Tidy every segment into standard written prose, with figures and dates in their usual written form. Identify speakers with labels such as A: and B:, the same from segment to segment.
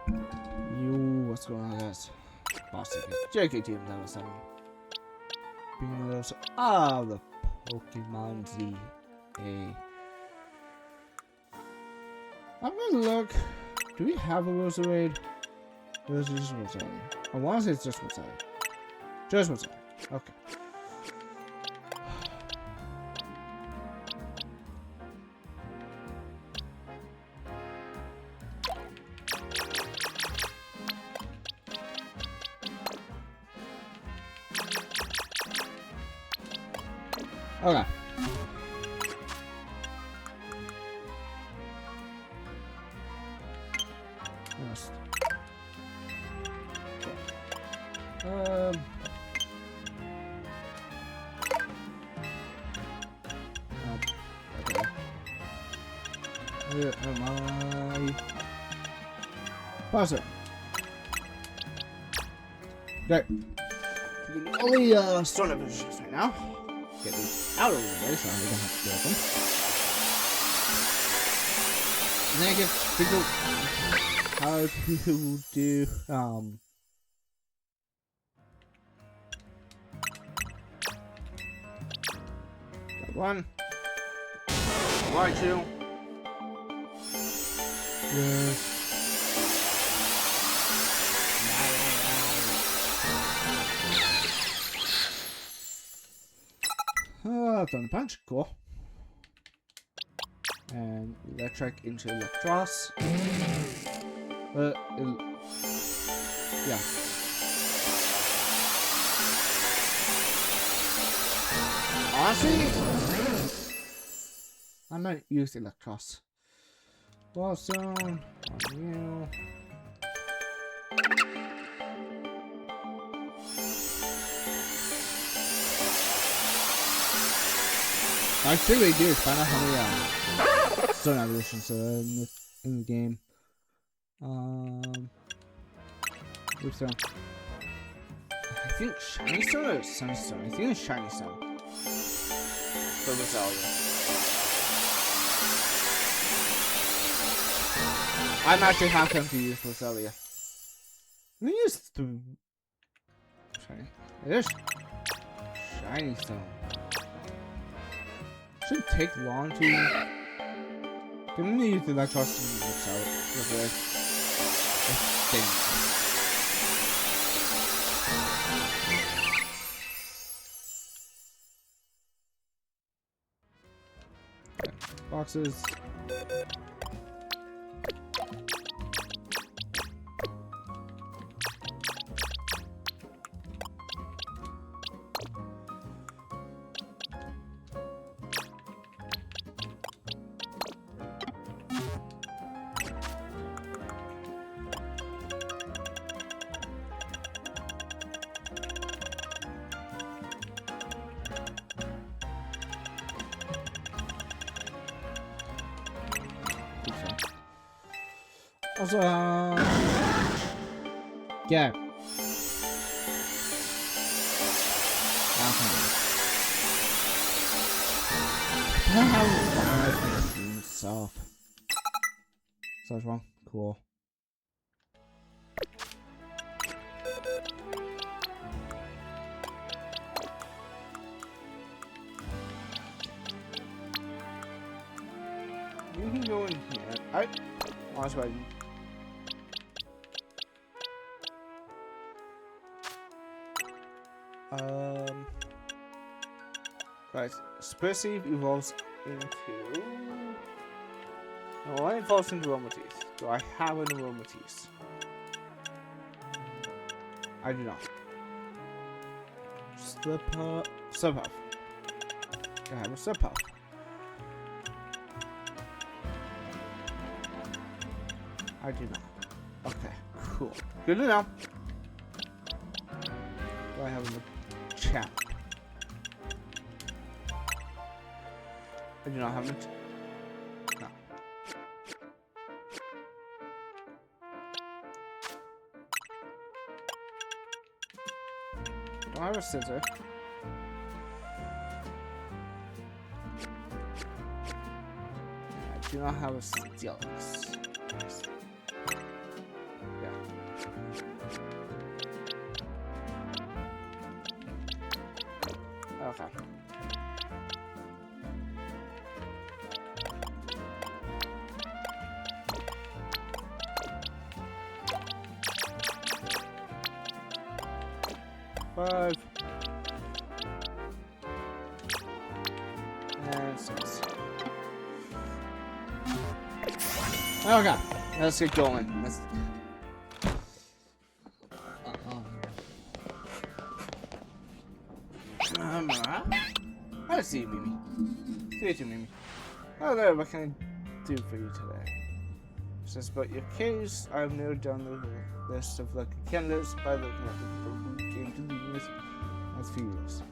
A: You, what's going on, guys? Bossy JK team, that was something. Bringing those the Pokemon Z. A. I'm gonna look. Do we have a Roserade? Or is it just Rosalia? I want to say it's just Rosalia. Just Rosalia. Okay. Okay. Yes. Okay. Where am I? Pause it. Okay. Only stone up issues right now. Get these out of the way so I don't have to deal with them. And then I get figure how to do that one. Why two? Yes. Thunder Punch, cool. And Electric into Electros. Yeah. Honestly, I might use Electros. Wall Zone on you. I think we do is find out how many stone evolutions are in the game. Oops, I think shiny stone or sunstone. I think it's shiny stone. For Rosalia. I'm actually half confused with Rosalia. Let me use the shiny. It is shiny stone. Shouldn't take long to. I'm gonna use the Electros to mix out with it. I think. Okay. Boxes. Also, yeah. Himself. So that's wrong. Cool. You can go in here. That's right. Guys, Expressive evolves into. No, one evolves into Aromatisse. Do I have an Aromatisse? I do not. Subhuff. I have a Subhuff. I do not. Okay, cool. Good to know. Do I have a chat? I do not have it. No. Don't have a scissor. I do not have a Steelix. Yeah. 5. And 6. Okay, let's get going. Let's see you, Mimi. See you too, Mimi. Oh, there, what can I do for you today? Says about your case, I've narrowed down the list of lucky candidates by looking at the people who came to the unit as feelers.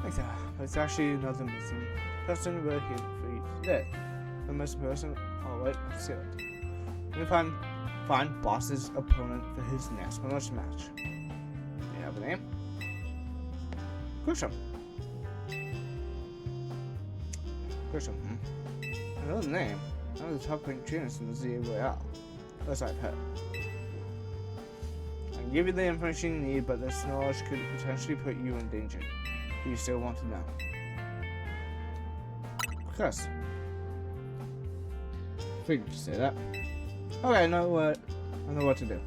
A: Like that, but it's actually another missing person we're here for you today. The missing person, alright, let's see it. We find boss's opponent for his next promotion match. You have a name? Grisham. Grisham, I know the name. One of the top ranked trainers in the ZA Royale, as I've heard. I can give you the information you need, but this knowledge could potentially put you in danger. Do you still want to know? Of course. Figured you say that. Okay, I know what to do.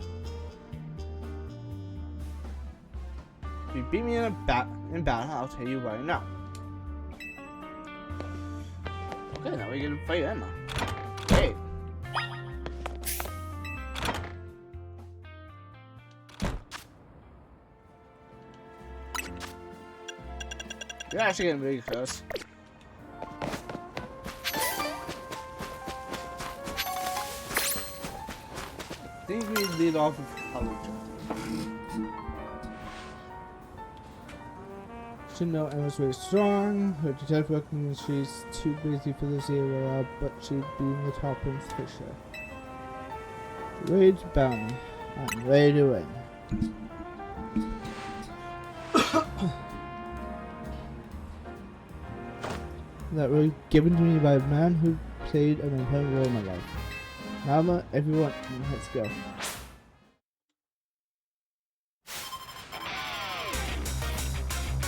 A: If you beat me in battle, I'll tell you right now. Okay, now we get to fight Emma. Hey. You're actually getting really close. I think we lead off with college. Should know Emma's very strong. Her detective work means she's too busy for this area, but she'd be in the top in Fisher. Ready to bound. I'm ready to win. That was given to me by a man who played an important role in my life. Now, everyone, let's go.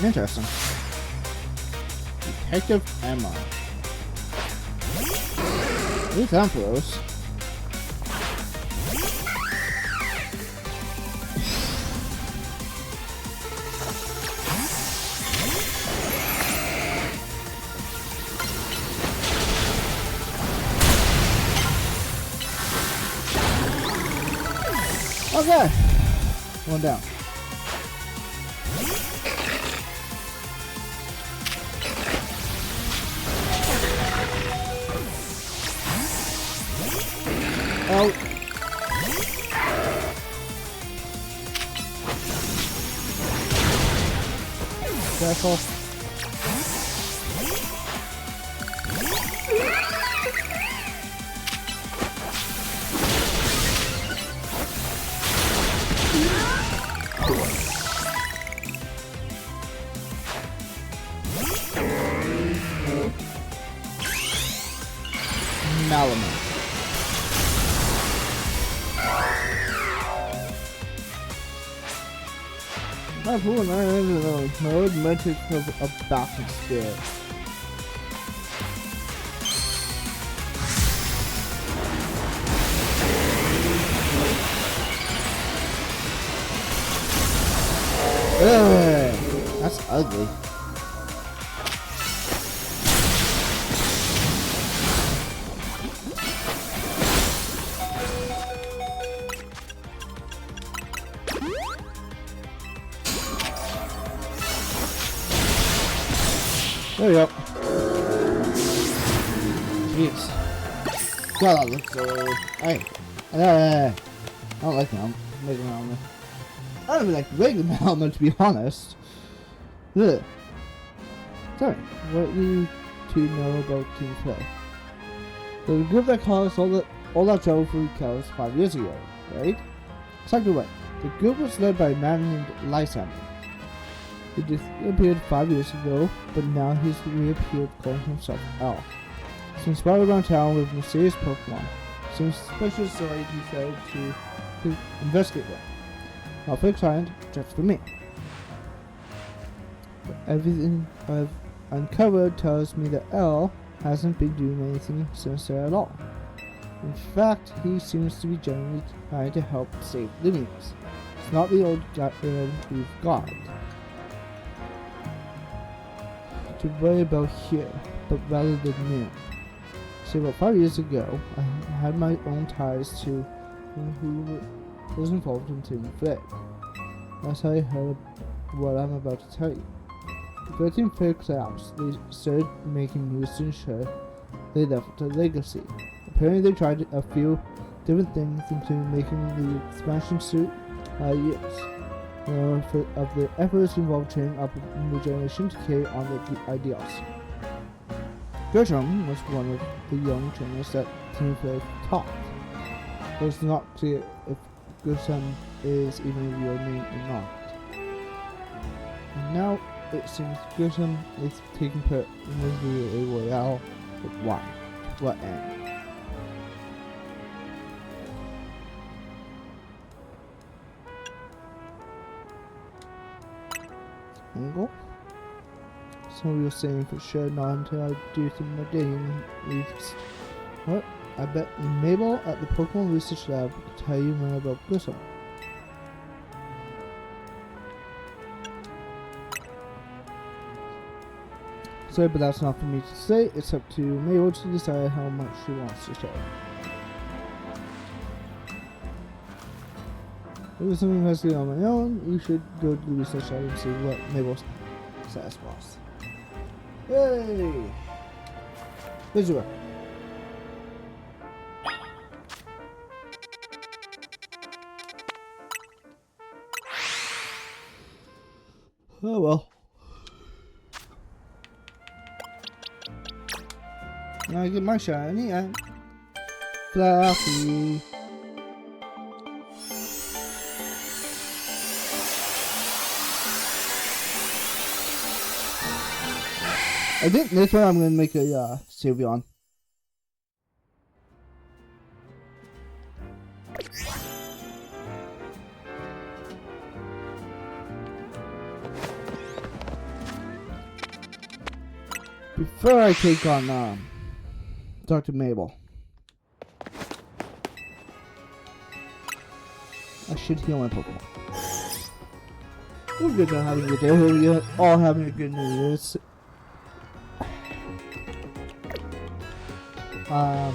A: Interesting. Detective Emma. These emperors. Okay. One down. Oh. Careful. Malaman. My poor man, mode metric of a balanced spirit. Ugh, that's ugly. There we go. Jeez. God, that looks so... Hey. I don't like them. Regular Malma. I don't even like regular Malma, to be honest. Ugh. Sorry, what do you two know about team play? The group that caused all that trouble for Kells 5 years ago, right? Exactly right. The group was led by a man named Lysander. He disappeared 5 years ago, but now he's reappeared calling himself L. He's been spotted around town with mysterious Pokemon. Seems suspicious, so I decided to investigate them. Not for a client, just for me. But everything I've uncovered tells me that L hasn't been doing anything sinister at all. In fact, he seems to be genuinely trying to help save livings. Not the old guy we've got to worry about here, but rather than new. See, about 5 years ago, I had my own ties to who was involved in Team Flick. That's how I heard what I'm about to tell you. The 13 Flick collapsed. They started making moves to ensure they left a legacy. Apparently they tried a few different things, including making the expansion suit years. Of their efforts involved training up a new generation to carry on the ideals. Gertrude was one of the young trainers that Team Flick taught. It was not clear if Gertrude is even a real name or not. And now it seems Gertrude is taking part in the Royale, but why? To what end? Angle? So you're saying for sure not until I do some more digging. What? I bet Mabel at the Pokemon Research Lab will tell you more about Grissom. Sorry, but that's not for me to say. It's up to Mabel to decide how much she wants to share. If there's something investigate on my own, you should go to the research lab and see what Mabel says was. Yay! Visual. Oh well. Now I get my shiny and fluffy. I think this one I'm gonna make a Sylveon. Before I take on Dr. Mabel, I should heal my Pokemon. We're good at having a good day. We're all having a good New Year's. I'm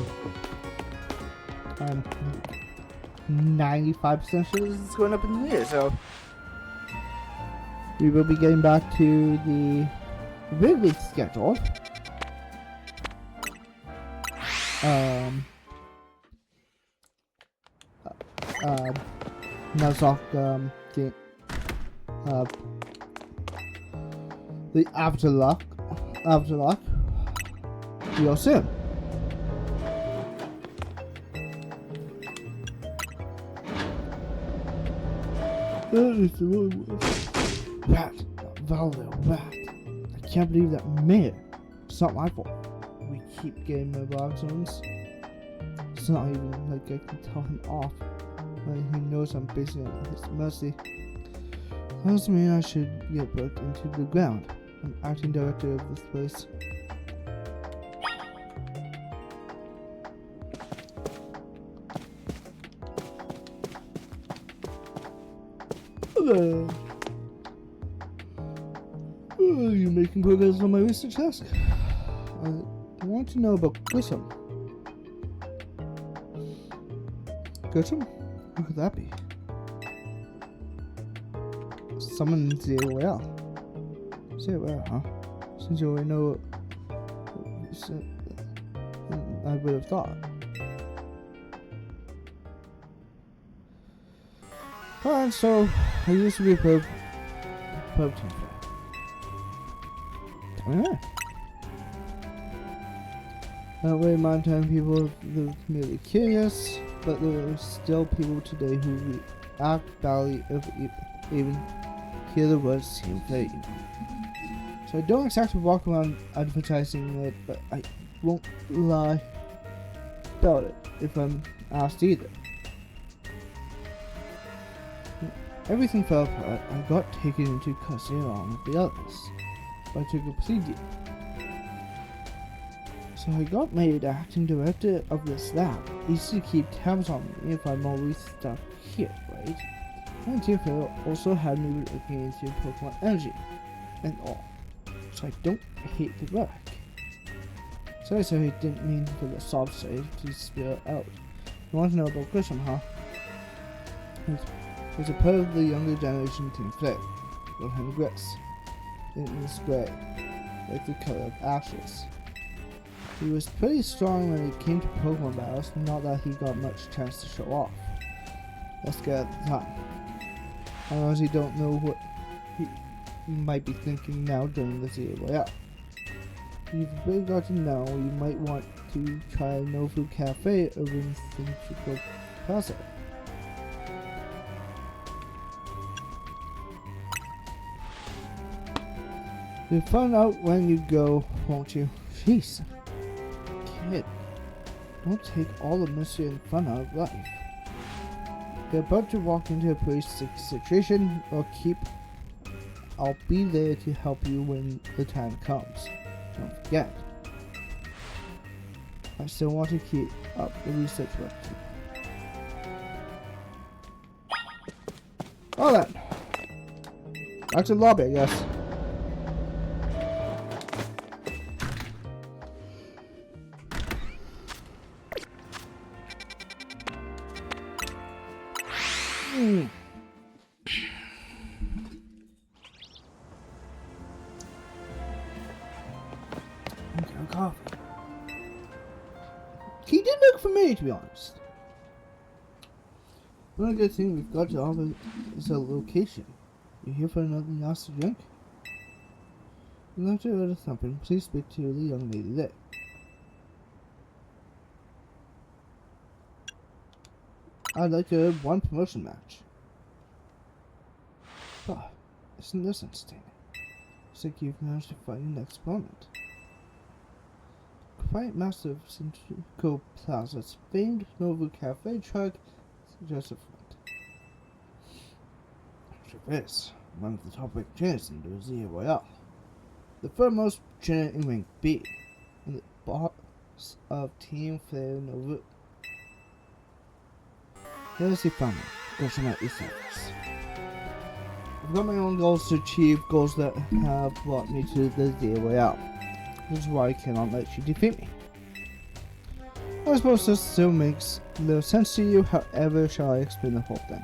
A: 95% sure this is going up in the year, so we will be getting back to the regularly schedule. Nuzlocke game. The Afterluck real soon. Rat, Valdo, rat. I can't believe that mayor. It's not my fault. We keep getting mobile zones. It's not even like I can tell him off when he knows I'm basically at his mercy. Tells me I should get put into the ground. I'm acting director of this place. Hello. Are you making progress on my research task? I want to know about Grissom. Grissom? Who could that be? Someone in the AOL. AOL, huh? Since you already know, I would have thought. Alright, so I used to be a protein fan. Alright. I don't really mind telling people they're merely curious, but there are still people today who react badly if even hear the words team play. So I don't exactly walk around advertising it, but I won't lie about it if I'm asked either. Everything fell apart. I got taken into custody along with the others. But I took a procedure. So I got made acting director of this lab. Easy to keep tabs on me if I'm always stuck here, right? And Team Flare also had me looking into Pokemon Energy and all, so I don't hate the work. Sorry, so he didn't mean for the soft side to spill out. You want to know about Grisham, huh? He's a part of the younger generation Team Flare. Call him Gris. It is gray, like the color of ashes. He was pretty strong when it came to Pokemon battles, not that he got much chance to show off. Let's get at the time. I honestly don't know what he might be thinking now during the Zero Royale. If you've really got to know, you might want to try No Food Cafe over in Central Plaza. You'll find out when you go, won't you? Jeez. Kid, don't take all the mystery and fun out of life. You're about to walk into a pretty sick situation, I'll be there to help you when the time comes. Don't forget. I still want to keep up the research work too. Well then. Back to the lobby, I guess. Coffee. He did look familiar, to be honest. One good thing we've got to offer is a location. You here for another nasty drink? If you'd like to order something, please speak to the young lady there. I'd like to have one promotion match. But isn't this entertaining? Looks like you've managed to find your next opponent. Quite massive Central Plaza's famed Novu Cafe truck just a front. Sure is one of the top ranked trainers in the Zero Royale. The foremost trainer in rank B, and the boss of Team Flare Novu. Here's the family, goes at these service. I've got my own goals to achieve, goals that have brought me to the Zero Royale. This is why I cannot let you defeat me. I suppose this still makes little sense to you, however shall I explain the whole thing?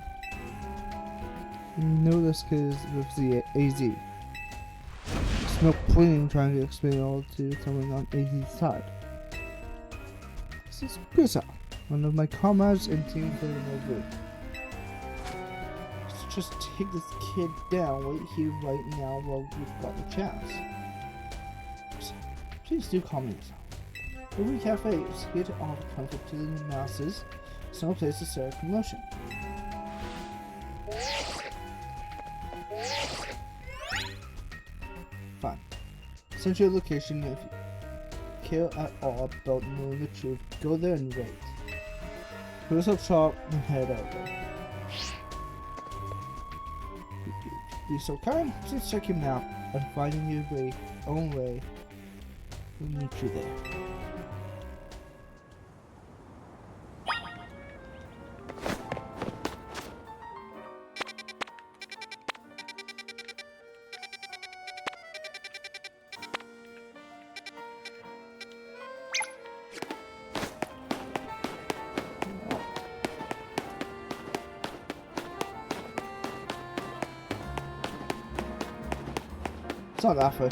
A: You know this cause with the AZ. There's no point in trying to explain it all to someone on AZ's side. This is Grisa, one of my comrades in Team Flare Novu. Let's just take this kid down right here, right now, while we've got the chance. Please do calm yourself. Novu Cafe is here to offer comfort to the masses. It's no place to start a commotion. Fine. Since your location, if you care at all about knowing the truth, go there and wait. Close up shop and head over. Be so kind, please check your map and finding your own way. We'll meet you there. It's not that far.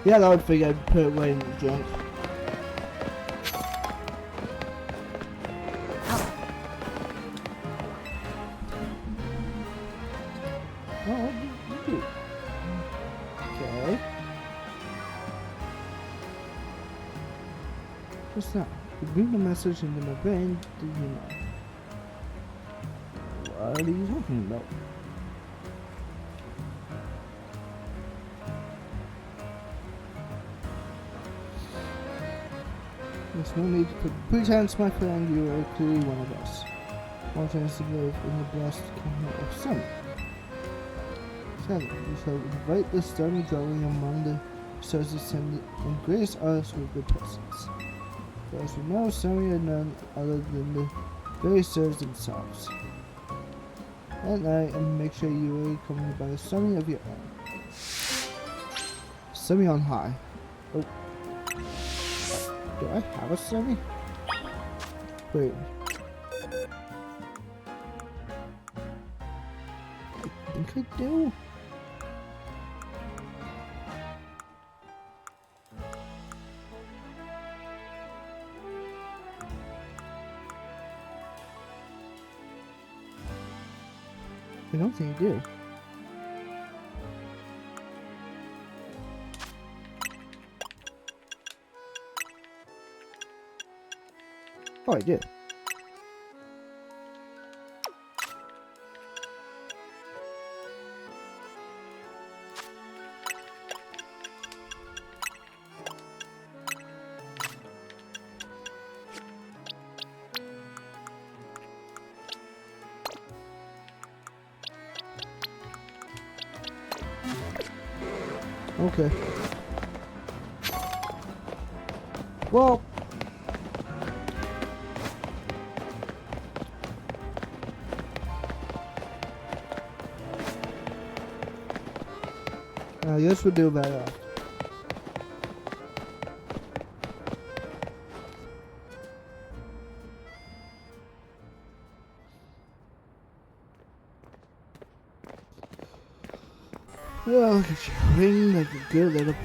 A: Yeah, that would figure I'd put it away in the junk. Oh, what did you do? Okay. What's that? You bring the message into my brain, do you know? What are you talking about? There's no need to pretend, my friend, you are clearly one of us. One chance to live in the blessed company of summer. 7. We shall invite the stormy dwelling among the stars to send and grace us with good presence. For as we know, summer are none other than the very stars themselves. At night, and make sure you are accompanied by a summing of your own. Semi on high. Oh. Do I have a semi? Wait. I think I do. I don't think I do. Oh, I did. Okay. Well, I guess we'll do better. Well, look at you, ringing like a good little boy.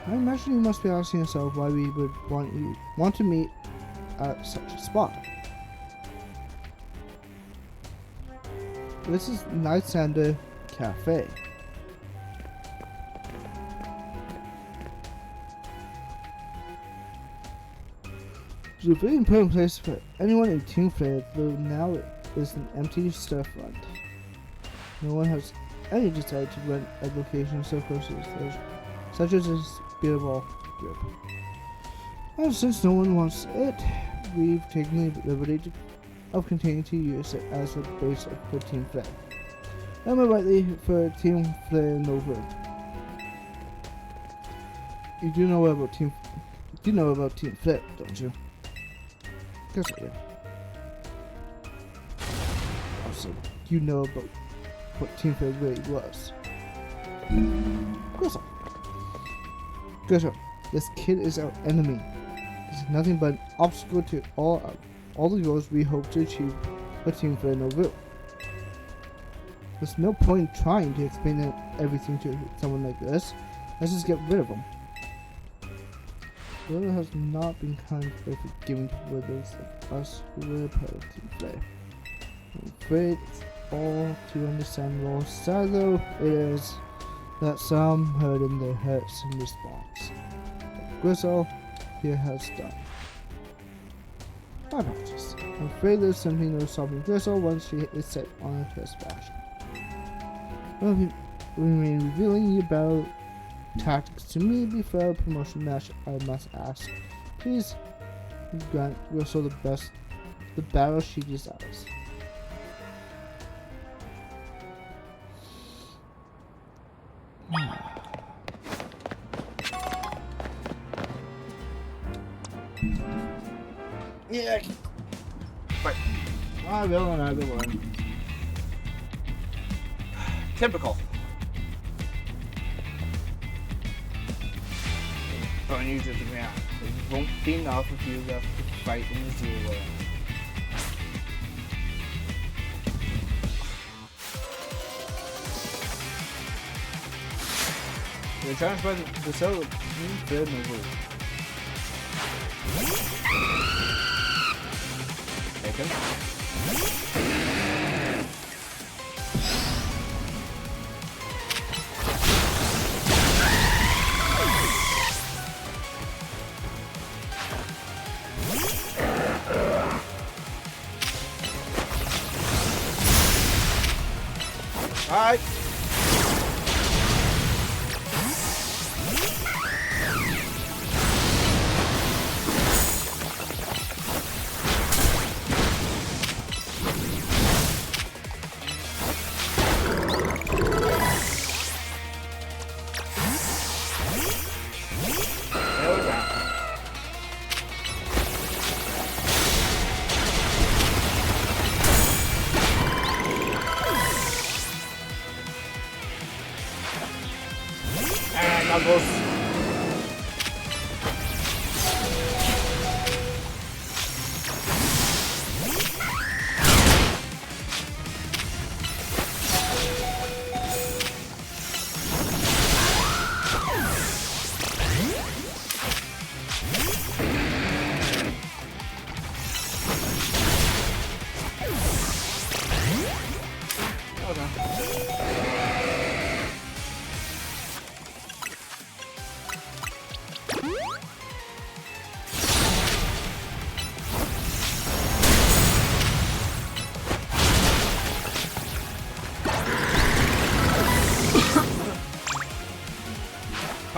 A: I imagine you must be asking yourself why we would want to meet at such a spot. This is Nightsander Cafe. It's a very important place for anyone in Team Flare, though now it is an empty storefront. No one has any desire to rent a location so close to this, such as this beatable group. And since no one wants it, we've taken the liberty of continuing to use it as a base for Team Flare. And more rightly for Team Flare Nova. You do know about Team Flare, don't you? Guess I do. Also, you know about what Team Flare really was. Guess what? This kid is our enemy. He's nothing but an obstacle to all the goals we hope to achieve for Team Flare Nova. There's no point in trying to explain everything to someone like this. Let's just get rid of him. The world has not been kind or forgiving toward those of us who were part of Team Flare. I'm afraid it's all too understandable. Sad though it is that some hurt in their hurts in response. Like Gristle here has done. My apologies. I'm afraid there's simply no stopping Gristle once she is set on her first fashion. Well, we remain revealing your battle tactics to me before a promotion match. I must ask, please grant Gristle the battle she desires. Yeah,
B: Right.
A: I will.
B: Typical.
A: Throwing you to the ground. It won't be enough if you left to fight in the zero. You're challenged by the cell Team Flare Nova. Taken.
B: Alright.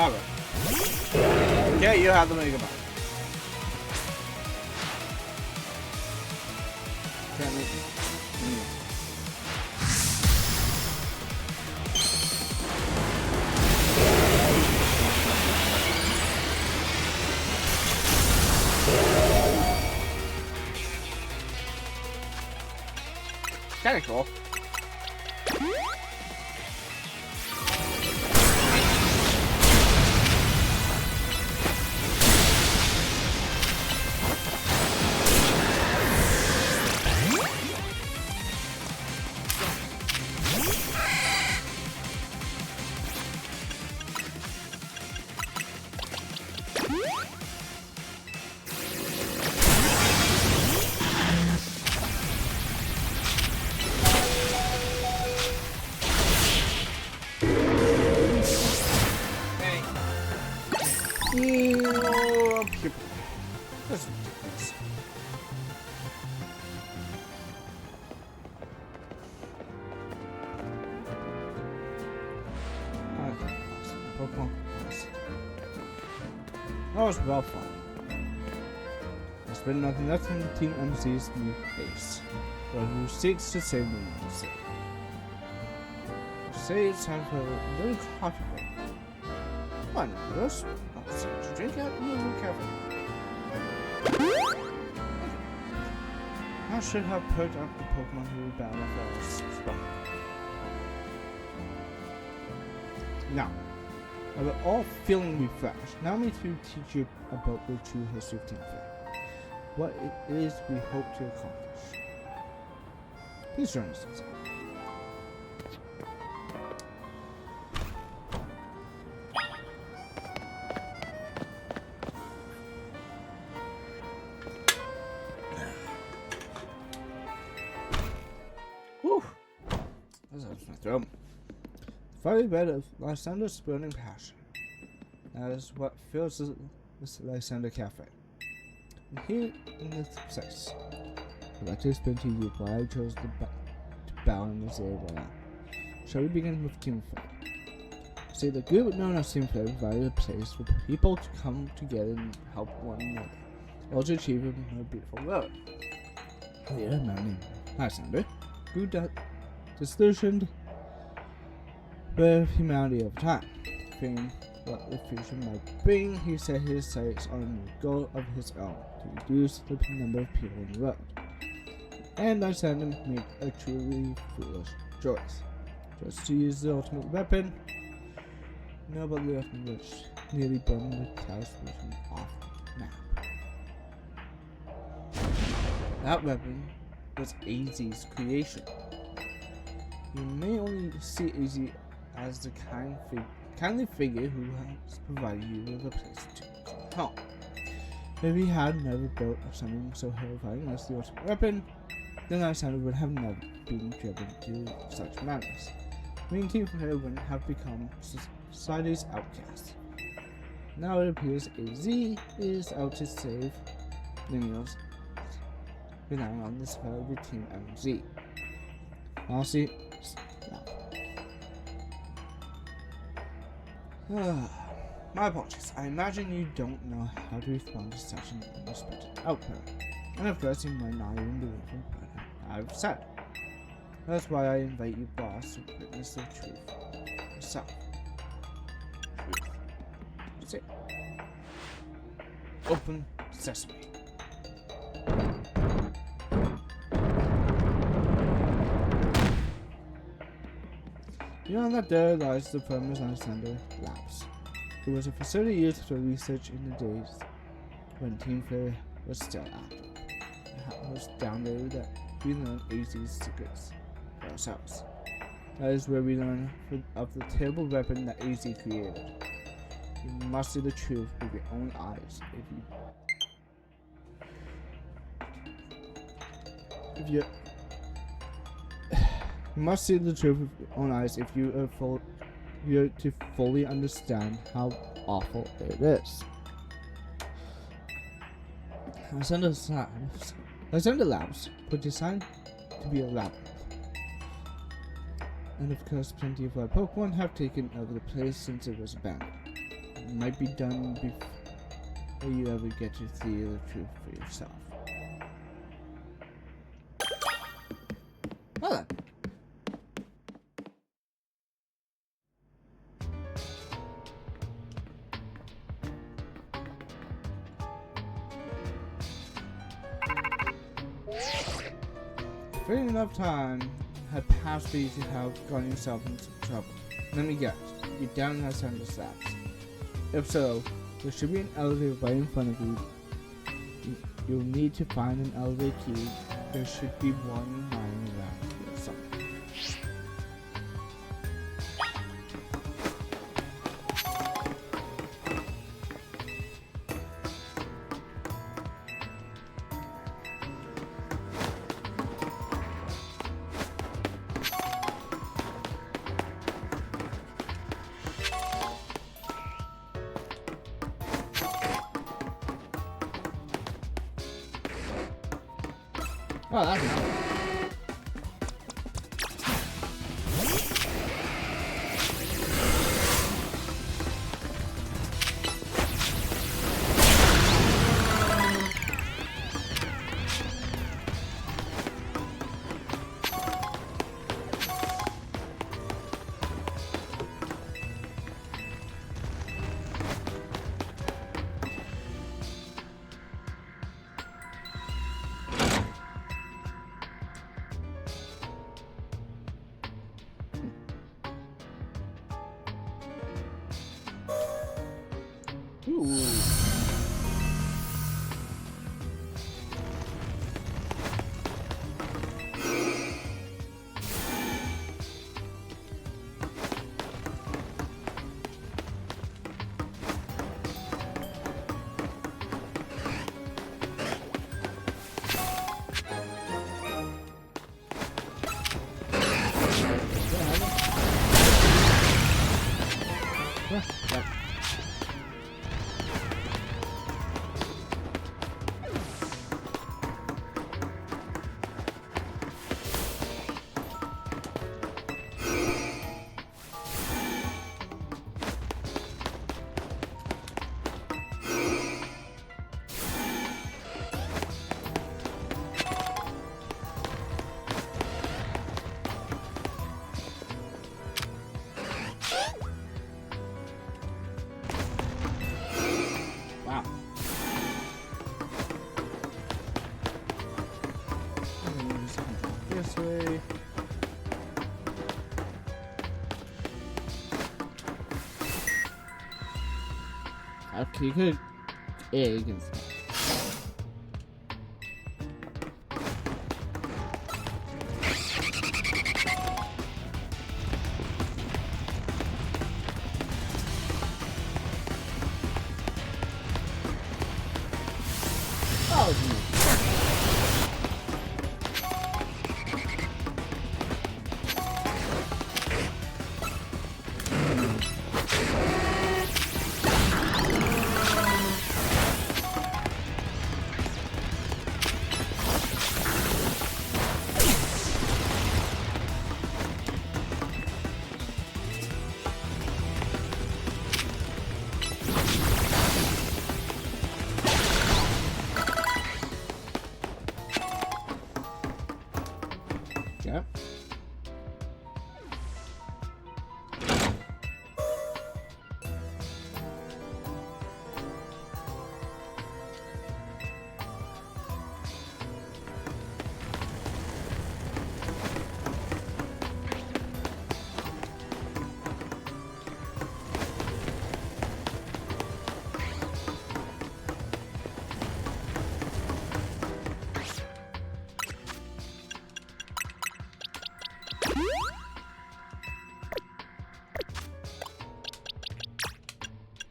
B: Alright. Okay, you have the Mega Ball. Can we? Kinda cool. That's ridiculous. Okay, Pokemon Quest. That was well fun. There's been nothing left from Team MC's new base, but who seeks to save the city. Say it's time for a little coffee break. Come on, Rose. I'll see what you drink out in the little cafe. I should have perked up the Pokemon who were battle for us. Now, we're all feeling refreshed. Now we need to teach you about the true history of Team Flare. What it is we hope to accomplish. Please join us inside. Whew! That helps my throat. The fiery red of Lysander's burning passion. That is what fills this Lysander Cafe. And here in this place, I'd like to explain to you why I chose to bow in this area right now. Shall we begin with Team Flare? See, the group known as Team Flare provided a place for people to come together and help one another, all to achieve a more beautiful world. Here, a man named Lysander grew disillusioned with humanity over time. Fearing what the future might bring, he set his sights on a goal of his own, to reduce the number of people in the world. And Lysander made a truly foolish choice. Just to use the ultimate weapon, nobody left which nearly burned the Chaos region off the map. That weapon was AZ's creation. You may only see AZ as the kindly figure who has provided you with a place to call home. If he had never built something so horrifying as the ultimate weapon, then Lysander would have never been driven to such madness. Meaning Team Flare wouldn't have become society's outcast. Now it appears AZ is out to save Lineals, relying on this fellow Team MZ. Honestly, my apologies. I imagine you don't know how to respond to such an unexpected outcome. And of course, you might not even believe in what I've said. That's why I invite you, boss, to witness the truth yourself. Truth. That's it. Open sesame. Beyond that there lies the famous Lysander Labs. It was a facility used for research in the days when Team Flare was still active. It was down there that we learned AZ's secrets for ourselves. That is where we learn of the terrible weapon that AZ created. You must see the truth with your own eyes You must see the truth with your own eyes if you're to fully understand how awful it is. Lysander Labs were designed to be a labyrinth. And of course, plenty of our Pokemon have taken over the place since it was abandoned. might be done before you ever get to see the truth for yourself. Well then. Very enough time had passed for you to have gotten yourself into trouble. Let me guess, you're down in that center steps. If so, there should be an elevator right in front of you. You'll need to find an elevator key. There should be one lying around here somewhere. Oh, that's nice. Ooh. Yep. Wow. This way. Okay, good. Yeah, you can see. Yep.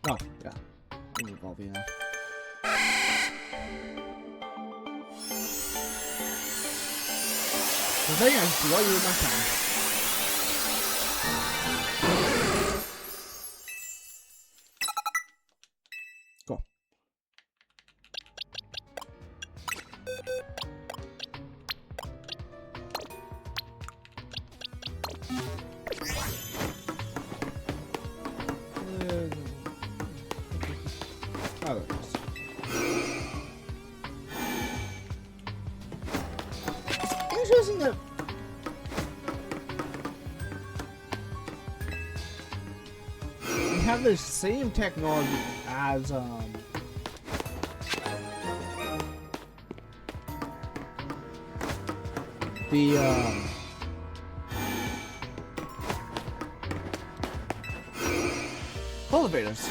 B: Oh, yeah. Involve you now. The thing is, what you with my time? Go.
A: interesting that we have the same technology as the elevators.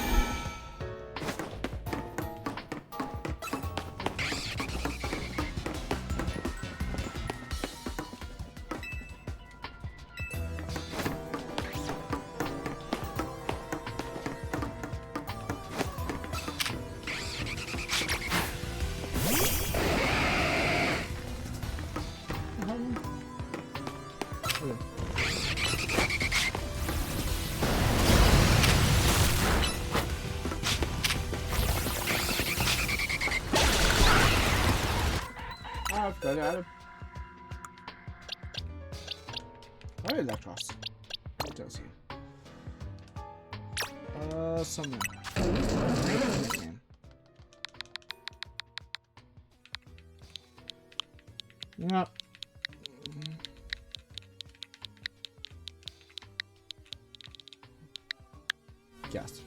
A: I've got it. Why Electros? It does here. Somewhere. Yep. Yes.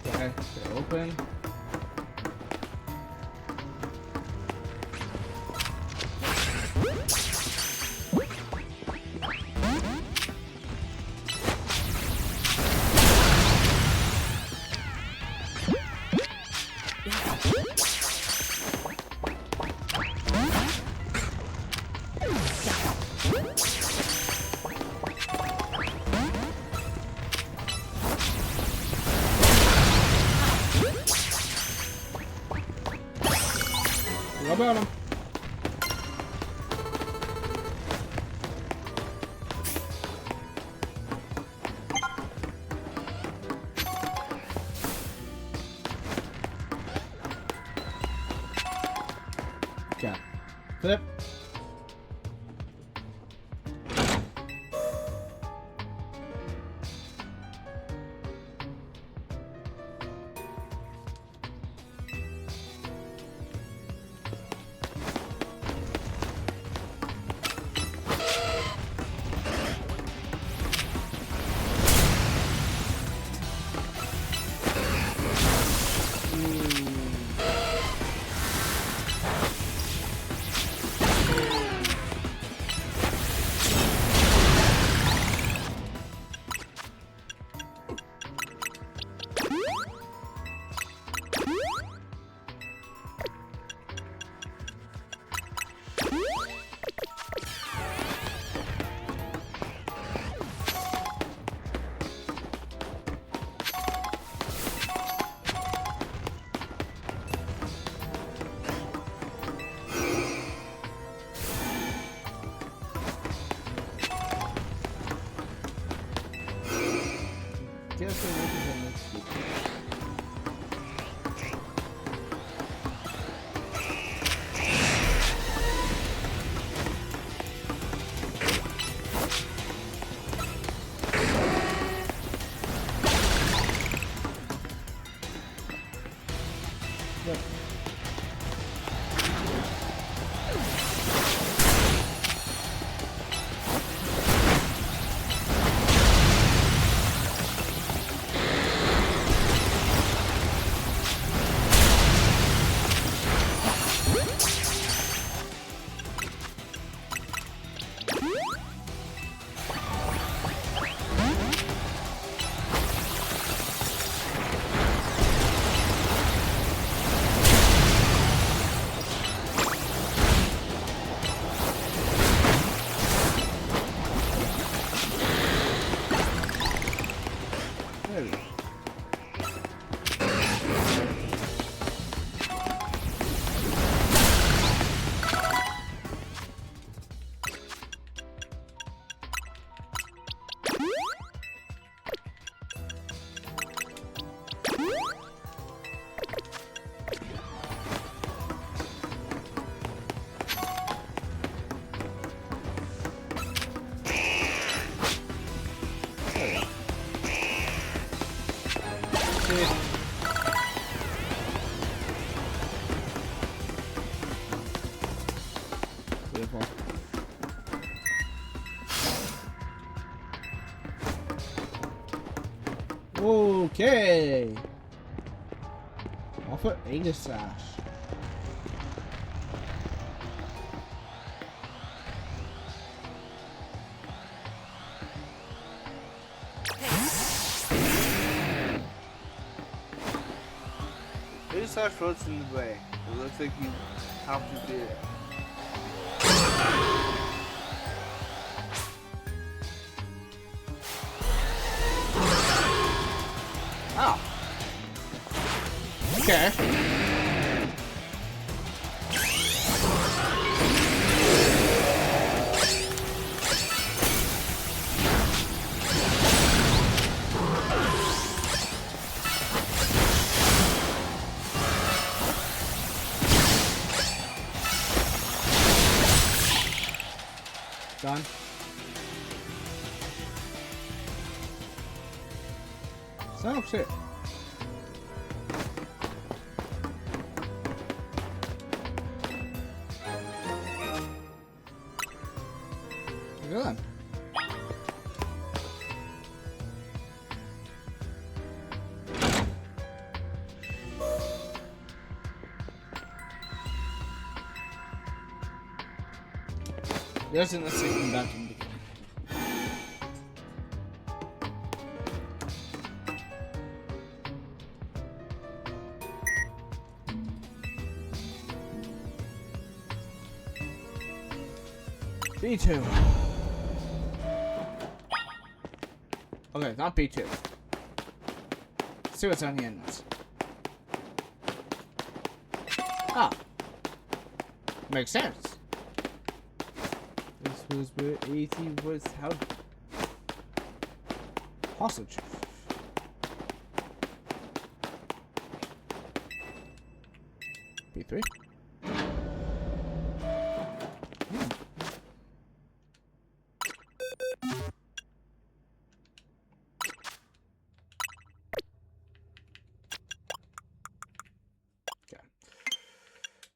A: Okay, they're open. What about him? Yeah. Flip. Guess we're looking for next week. Yep.
B: Beautiful. Okay. Off for Ada Sash. Ada Sash floats in the way. It looks like you have to do it. Oh. Okay. Done. So shit. Good. Yes, and let's take him back to the beginning. B2. Okay, not B2. Let's see what's on the end notes. Ah. Makes sense. This was where AT was held hostage. B3.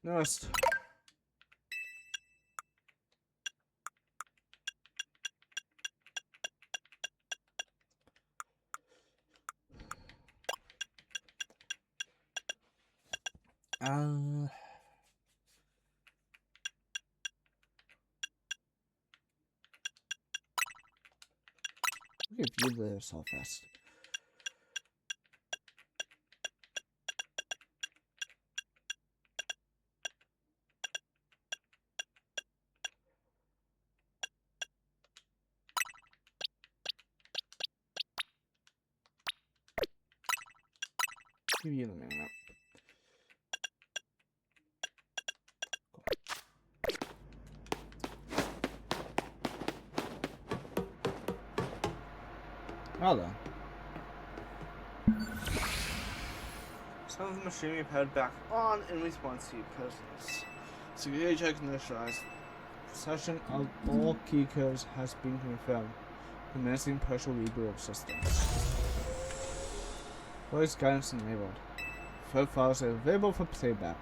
B: Next. We can view this all fast. Give you the minute. Well done. Some of the machinery powered back on in response to your presence. Security checks initialized. Possession of all key codes has been confirmed. Commencing partial reboot of systems. Voice guidance enabled. Third files are available for playback.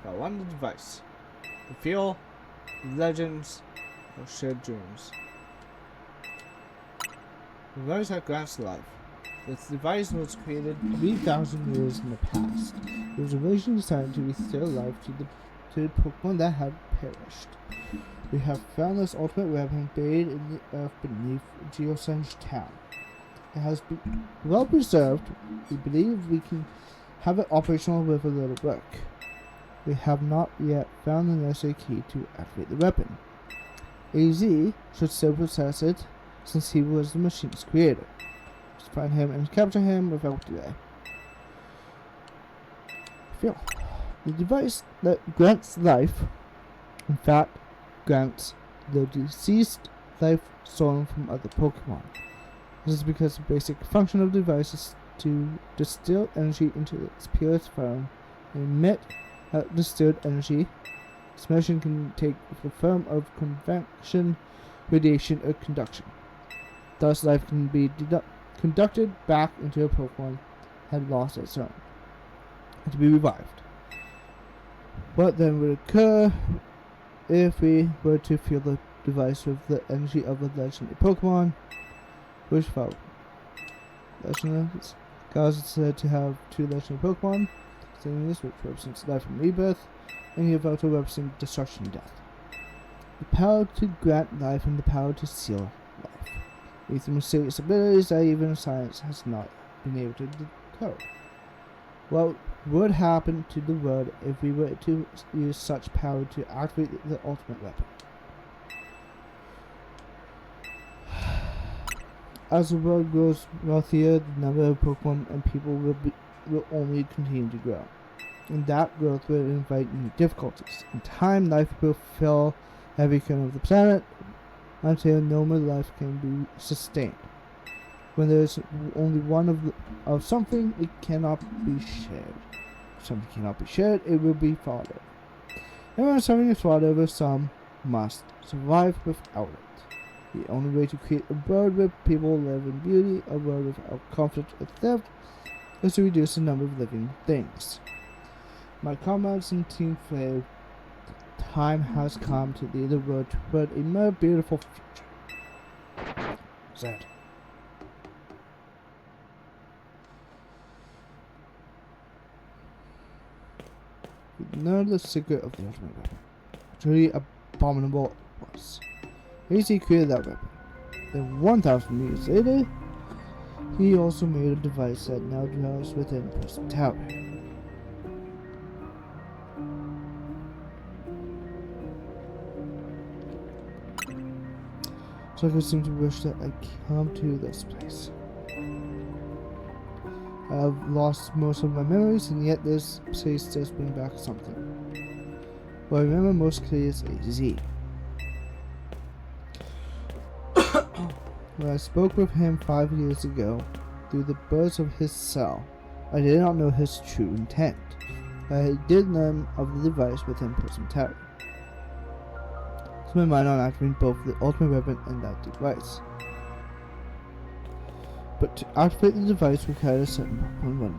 B: Got one device. The feel, legends, or shared dreams. The device that grants life. This device was created 3,000 years in the past. It was originally designed to restore life to the Pokemon that had perished. We have found this ultimate weapon buried in the earth beneath Geosenge Town. It has been well preserved. We believe we can have it operational with a little work. We have not yet found the necessary key to activate the weapon. AZ should still possess it, since he was the machine's creator. Let's find him and capture him without delay. Feel. The device that grants life, in fact, grants the deceased life stolen from other Pokemon. This is because the basic function of the device is to distill energy into its purest form and emit that distilled energy. This motion can take the form of convection, radiation, or conduction. Thus, life can be conducted back into a Pokemon
A: had lost its own, and to be revived. What then would occur if we were to fuel the device with the energy of a legendary Pokemon? Which felt legendaries? Gauss is said to have 2 legendary Pokemon, which represents life and rebirth, and Yveltal represents destruction and death. The power to grant life and the power to seal life. These are mysterious abilities that even science has not been able to decode. What would happen to the world if we were to use such power to activate the ultimate weapon? As the world grows wealthier, the number of Pokemon and people will only continue to grow. And that growth will invite new difficulties. In time, life will fill every corner of the planet until no more life can be sustained. When there is only one of something, it cannot be shared. If something cannot be shared, it will be fought over. And when something is fought over, some must survive without it. The only way to create a world where people live in beauty, a world without conflict or theft, is to reduce the number of living things. My comrades in Team Flame, the time has come to lead the world toward a more beautiful future. Zed. We know the secret of the ultimate weapon. Truly abominable it was. He created that weapon. Then 1,000 years later, he also made a device that now dwells within Prism Tower. So I could seem to wish that I come to this place. I have lost most of my memories, and yet this place does bring back something. What I remember most clearly is AZ. When I spoke with him 5 years ago, through the birds of his cell, I did not know his true intent, but I did learn of the device within Prism Tower. So my mind on activating both the ultimate weapon and that device. But to activate the device required a certain Pokemon,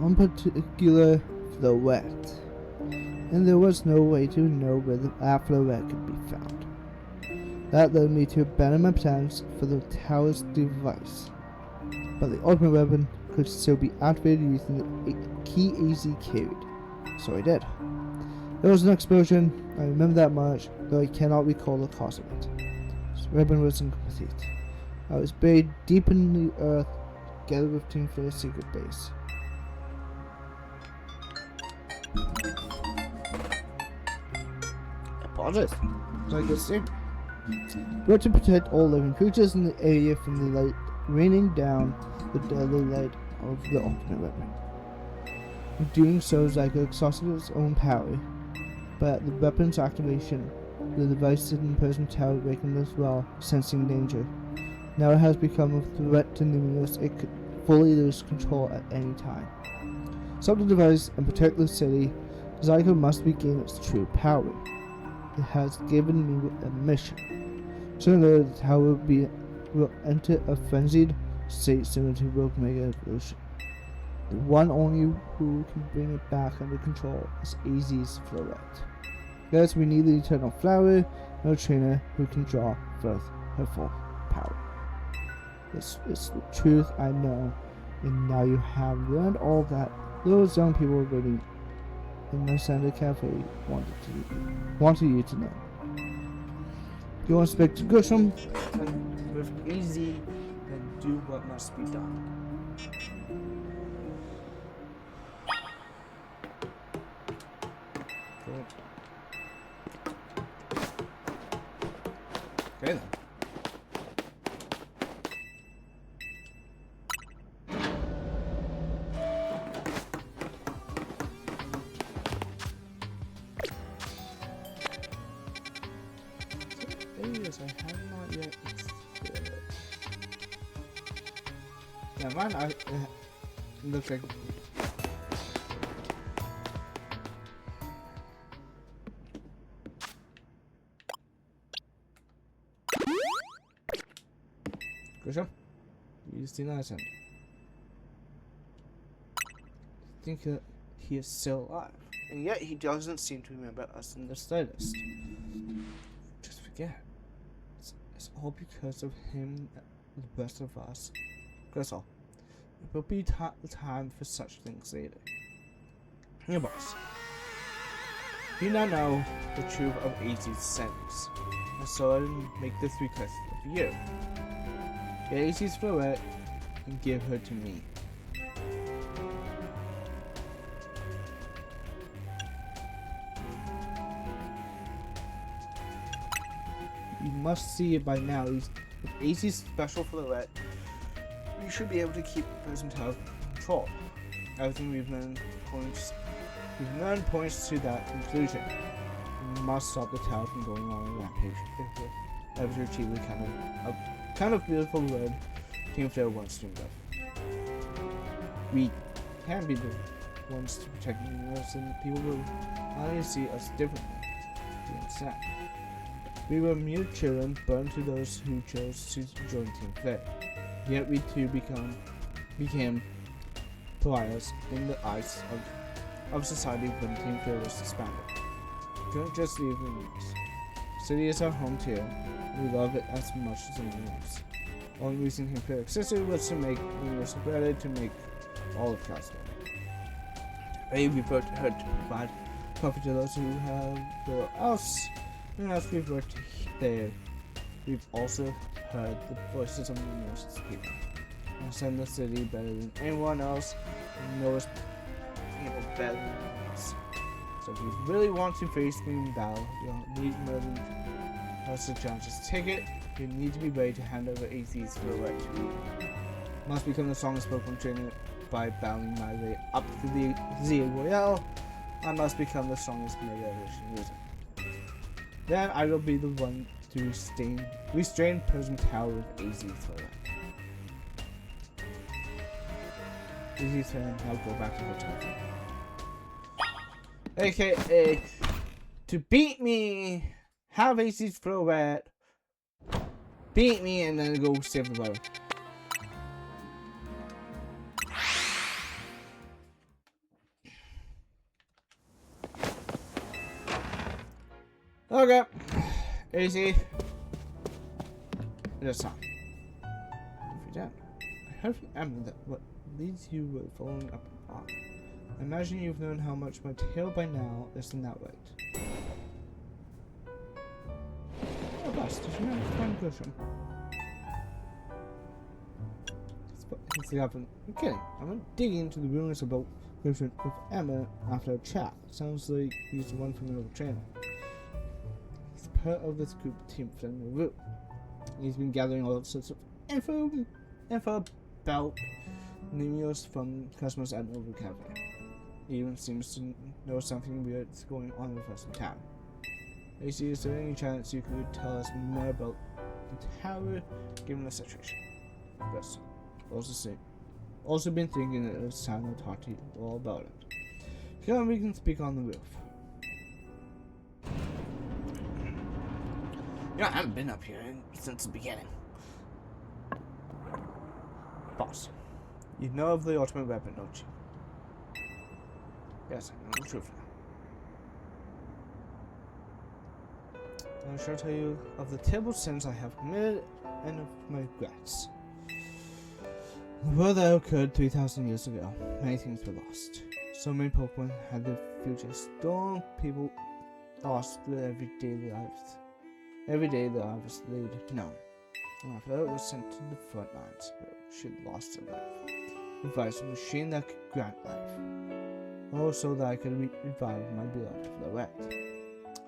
A: one particular Floette, and there was no way to know where that Floette could be found. That led me to abandon my plans for the tower's device, but the ultimate weapon could still be activated using the key AZ carried, so I did. There was an explosion, I remember that much, though I cannot recall the cause of it. This weapon was incomplete. I was buried deep in the earth, together with Team Flair's secret base. Apologies. So I could see. We were to protect all living creatures in the area from the light raining down the deadly light of the ultimate weapon. In doing so, Zyko exhausted its own power, but at the weapon's activation, the device in the Prism Tower awakened as well, sensing danger. Now it has become a threat to Numinos. It could fully lose control at any time. Stop the device and protect the city. Zyko must regain its true power. It has given me a mission. Soon the tower will enter a frenzied state similar to Rogue Mega Evolution. The one only who can bring it back under control is AZ's Floette. Yes, we need the Eternal Flower, no trainer who can draw forth her full power. This is the truth I know, and now you have learned all that those young people were waiting in the Center Cafe wanted you to know. You want to speak to Gusham with AZ, then do what must be done. Cool. Okay then. Areas I have not yet explored. Never mind, looks like Good job. Use the nice end.
B: think that he is still alive. And yet he doesn't seem to remember us in the slightest. Just forget. It's all because of him and the rest of us. That's all. It will be time for such things later. Here, boss. You now know the truth of AZ's sentence. And so I make this request of you. Get AZ's flowette and give her to me. You must see it by now. With AZ's special flowette, we should be able to keep Prison Tower control. Everything we've learned points to that conclusion. We must stop the tower from going on a rampage. If we're ever to achieve the kind of beautiful word Team Flare wants to live. We can be the ones to protect the universe, and people will finally see us differently. Do you understand? We were mere children, born to those who chose to join Team Flare. Yet we too became pariahs in the eyes of society when Team Flare was disbanded. We couldn't just leave the news. The city is our home too. We love it as much as anyone else. The only reason Team Flare existed was to make the universe better, to make all of God's better. Maybe we worked hard to provide comfort to those who have little else, and as we've worked there, we've also heard the voices of the universe's people. Understand the city better than anyone else, and knows people better than anyone else. So if you really want to face me in battle, you'll need more than just a John's ticket. You need to be ready to hand over AZ's flowette to me. Must become the strongest Pokemon trainer by battling my way up to the Z Royale. I must become the strongest Mega Evolution user. Then I will be the one to restrain Prison Tower with AZ's flowette. AZ's turn, now go back to hotel. AKA, to beat me, have AZ's flowette, beat me, and then go save the world. Okay, AZ, it is time. If you're down, I heard from Emma that what leads you were following up on. I imagine you've known how much my tail by now is in that weight. Oh, boss, did you manage to find Grisham? It's the I'm kidding. I went digging into the rumors about Grisham with Emma after a chat. Sounds like he's the one from another channel. He's part of this group team from the room. He's been gathering all sorts of info about Nemios from customers at Nova Cafe. He even seems to know something weird's going on with us in town. AC, is there any chance you could tell us more about the tower, given the situation? Yes. Also been thinking that it's time to talk to you all about it. Come on, we can speak on the roof. Yeah, I haven't been up here since the beginning. Boss, you know of the ultimate weapon, don't you? Yes, I know the truth now. I shall tell you of the terrible sins I have committed and of my regrets. The world that occurred 3,000 years ago, many things were lost. So many Pokemon had their future stolen, people lost their everyday lives. Every day the lives laid known. And my father was sent to the front lines, where she had lost her life. Devised a machine that could grant life. Oh, so that I could revive my beloved Florette.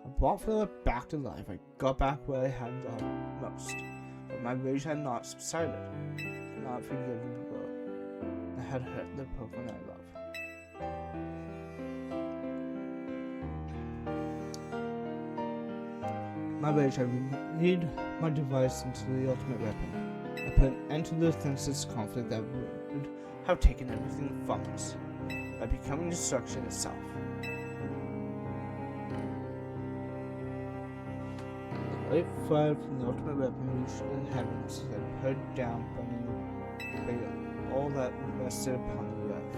B: I brought Florette back to life. I got back where I had loved most. But my rage had not subsided. I could not forgive the blow that had hurt the Pokemon I love. My rage had renewed my device into the ultimate weapon. I put an end to the senseless conflict that would have taken everything from us, by becoming destruction itself. The light fire from the ultimate weapon reached the heavens and poured down, burning all that rested upon the earth.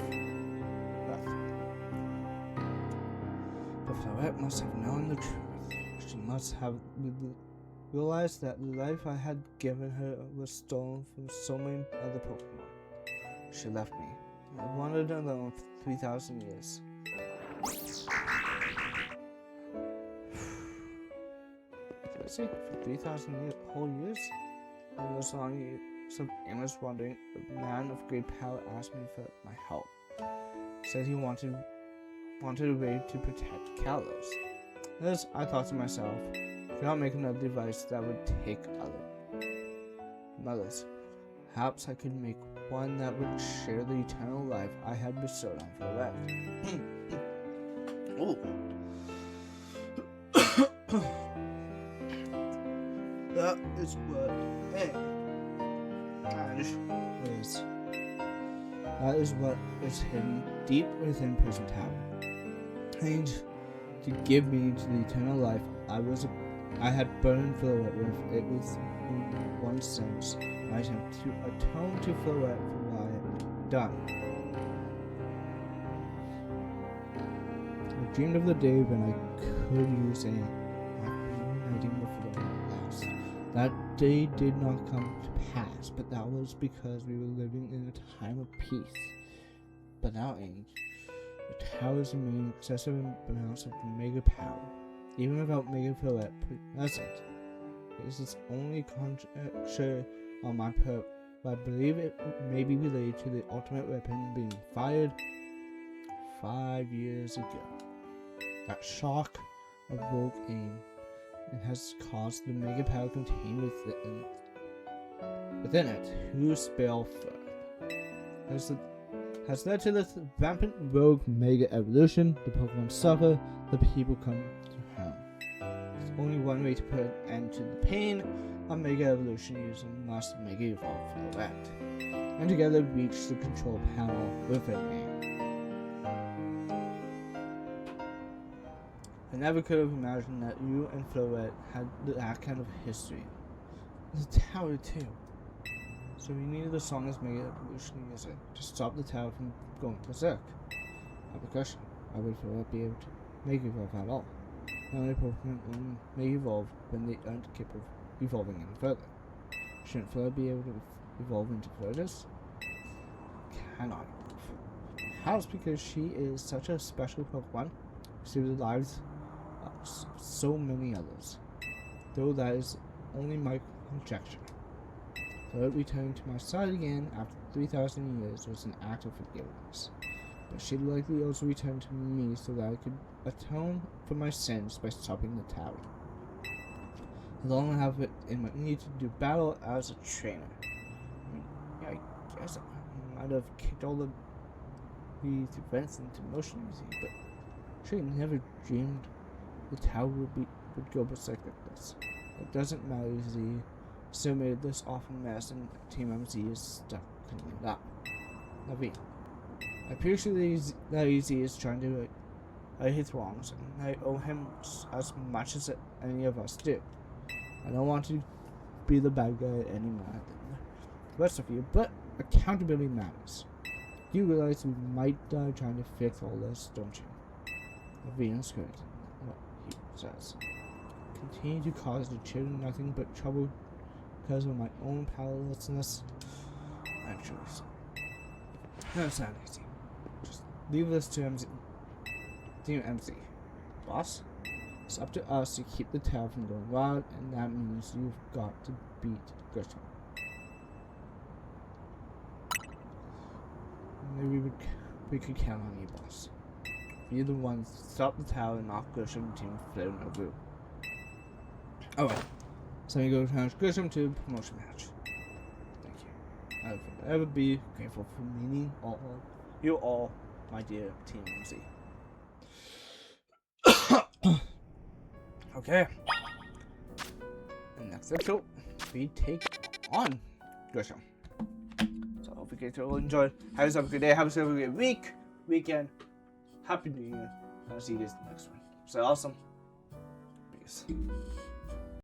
B: The Floret must have known the truth. She must have realized that the life I had given her was stolen from so many other Pokemon. She left me. I wandered alone for 3,000 years. Let's see, for 3,000 whole years? In those long years of aimless wandering, a man of great power asked me for my help. Said he wanted a way to protect Kalos. Thus, I thought to myself, could I make another device that would take other mothers? Perhaps I could make one that would share the eternal life I had bestowed on Floret. Oh. That is what That is what is hidden deep within Prison Tower. And to give meaning to the eternal life I had burdened Floret with, it was in one sense my attempt to atone to Floret for what I had done. I dreamed of the day when I could use a uniting with Floret at last. That day did not come to pass, but that was because we were living in a time of peace. But now, age, the towers remain excessive amounts of Mega power. Even without Mega Floret present, this is only conjecture on my part, but I believe it may be related to the ultimate weapon being fired 5 years ago. That shock awoke aim and has caused the Mega power contained within it to spill further. Has led to the rampant rogue Mega evolution. The Pokemon suffer, the people come to harm. There's only one way to put an end to the pain of Mega evolution using must Mega evolve Floret, and together reach the control panel within me. I never could have imagined that you and Floret had that kind of history. The tower too. So we needed the strongest Mega evolution user to stop the tower from going berserk. I have a question. Why would Floret be able to Mega evolve at all? How many Pokemon only Mega evolve when they aren't capable of evolving any further? Shouldn't Floret be able to evolve into Floritus? Cannot evolve. Perhaps because she is such a special Pokemon, she saves the lives of so many others. Though that is only my conjecture. Floret returning to my side again after 3,000 years was an act of forgiveness. But she likely also returned to me so that I could atone for my sins by stopping the tower. I long have it in my need to do battle as a trainer. I guess I might have kicked all these events into motion, but she never dreamed the tower would go berserk like this. It doesn't matter, Z. Still made this awful mess, and Team MZ is stuck cleaning it up. Navi. I appreciate that EZ is trying to right his wrongs, and I owe him as much as any of us do. I don't want to be the bad guy any more than the rest of you, but accountability matters. You realize we might die trying to fix all this, don't you? Navi is correct in what he says. Continue to cause the children nothing but trouble because of my own powerlessness. Actually, no, it's not easy. Just leave this to MZ. Team MZ. Boss? It's up to us to keep the tower from going wild, and that means you've got to beat Grisham. Maybe we could count on you, boss. You're the one to stop the tower and knock Grisham team floating over. Alright. So we go to Grisham to promotion match. Thank you. I will forever be grateful for meeting you all, my dear Team MZ. Okay. And next episode, we take on Grisham. So I hope you guys all enjoyed. Have yourself a good day. Have yourself a great week, weekend. Happy New Year. I'll see you guys in the next one. So awesome. Peace.